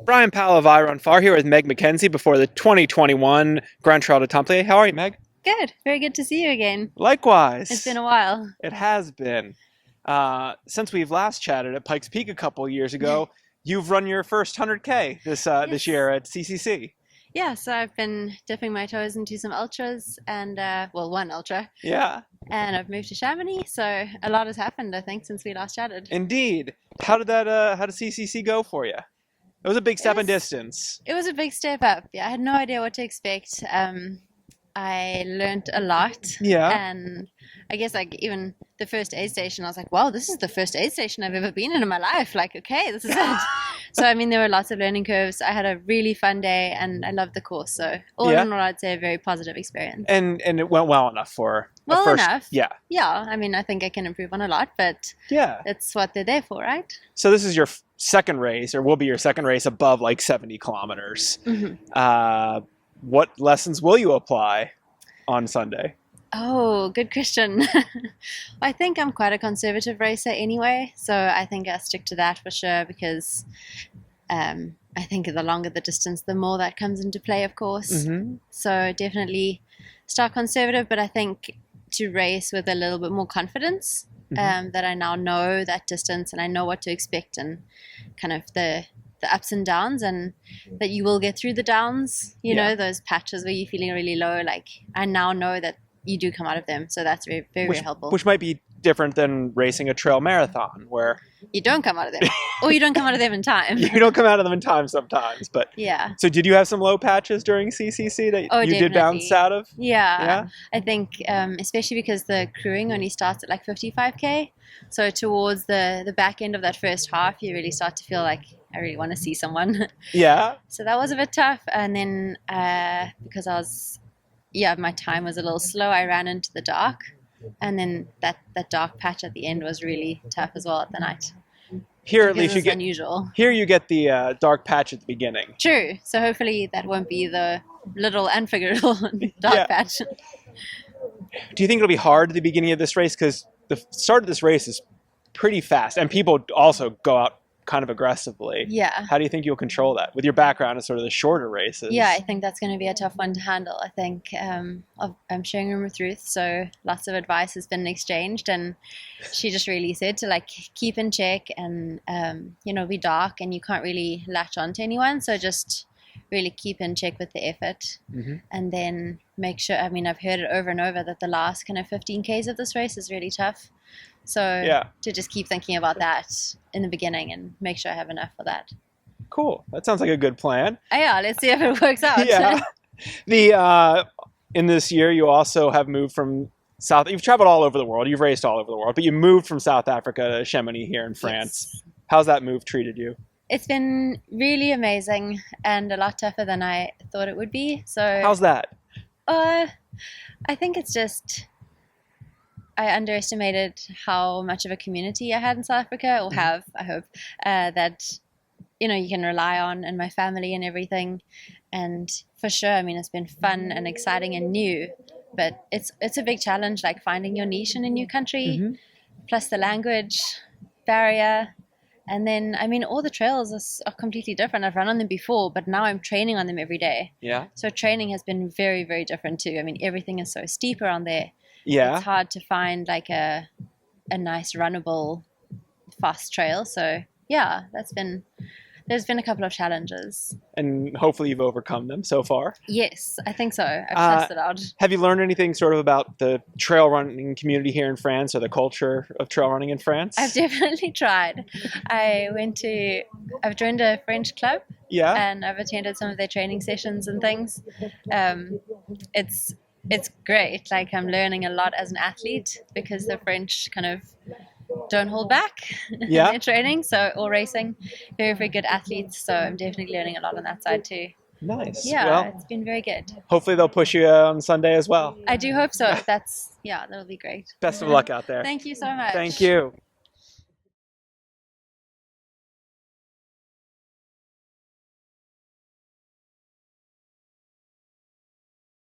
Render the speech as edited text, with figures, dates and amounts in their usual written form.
Brian Powell of I Run Far here with Meg Mackenzie before the 2021 Grand Trail de Templiers. How are you, Meg? Good. Very good to see you again. Likewise. It's been a while. It has been. Since we've last chatted at Pikes Peak a couple years ago, you've run your first 100K this year at CCC. Yeah, so I've been dipping my toes into some ultras and, one ultra. Yeah. And I've moved to Chamonix, so a lot has happened, I think, since we last chatted. Indeed. How did CCC go for you? It was a big step in distance. It was a big step up. Yeah, I had no idea what to expect. I learned a lot. Yeah. And I guess even the first aid station, I was like, wow, this is the first aid station I've ever been in my life. Like, okay, this is it. So, there were lots of learning curves. I had a really fun day and I loved the course. So all in all, I'd say a very positive experience. And it went well enough for well enough. Yeah. Yeah. I think I can improve on a lot, but it's what they're there for, right? So this is your second race, or will be your second race above like 70 kilometers. Mm-hmm. What lessons will you apply on Sunday? Oh, good question. I think I'm quite a conservative racer anyway, so I think I stick to that for sure because I think the longer the distance, the more that comes into play, of course. Mm-hmm. So definitely start conservative, but I think to race with a little bit more confidence, that I now know that distance and I know what to expect and kind of the ups and downs, and that you will get through the downs, you know, those patches where you're feeling really low. Like I now know that you do come out of them. So that's very, very, very helpful. Which might be different than racing a trail marathon where you don't come out of them or you don't come out of them in time. You don't come out of them in time sometimes, but yeah. So did you have some low patches during CCC that you definitely did bounce out of? Yeah. I think especially because the crewing only starts at like 55K. So towards the back end of that first half, you really start to feel like I really want to see someone. Yeah. So that was a bit tough. And then because my time was a little slow, I ran into the dark. And then that dark patch at the end was really tough as well at the night. Here at least you get unusual. Here you get the dark patch at the beginning. True. So hopefully that won't be the literal and figurative dark patch. Do you think it'll be hard at the beginning of this race? Because the start of this race is pretty fast, and people also go out kind of aggressively. Yeah. How do you think you'll control that with your background in sort of the shorter races? Yeah, I think that's going to be a tough one to handle. I think I'm sharing room with Ruth, so lots of advice has been exchanged, and she just really said to like keep in check and be dark, and you can't really latch on to anyone, so just really keep in check with the effort, and then make sure. I've heard it over and over that the last kind of 15Ks of this race is really tough. So to just keep thinking about that in the beginning and make sure I have enough for that. Cool. That sounds like a good plan. Yeah, let's see if it works out. Yeah. In this year, you also have moved from you've traveled all over the world. You've raced all over the world, but you moved from South Africa to Chamonix here in France. Yes. How's that move treated you? It's been really amazing and a lot tougher than I thought it would be. So how's that? I think it's just I underestimated how much of a community I had in South Africa, or have, I hope, that, you can rely on, and my family and everything. And for sure, it's been fun and exciting and new, but it's a big challenge, like finding your niche in a new country, plus the language barrier. And then, all the trails are completely different. I've run on them before, but now I'm training on them every day. Yeah. So training has been very, very different too. Everything is so steep around there. Yeah. It's hard to find like a nice runnable fast trail. So yeah, there's been a couple of challenges. And hopefully you've overcome them so far. Yes, I think so. I've tested out. Have you learned anything sort of about the trail running community here in France, or the culture of trail running in France? I've definitely tried. I've joined a French club. Yeah. And I've attended some of their training sessions and things. It's great. Like I'm learning a lot as an athlete because the French kind of don't hold back in their training. So or racing, very, very good athletes. So I'm definitely learning a lot on that side too. Nice. Yeah, well, it's been very good. Hopefully they'll push you on Sunday as well. I do hope so. That'll be great. Best of luck out there. Thank you so much. Thank you.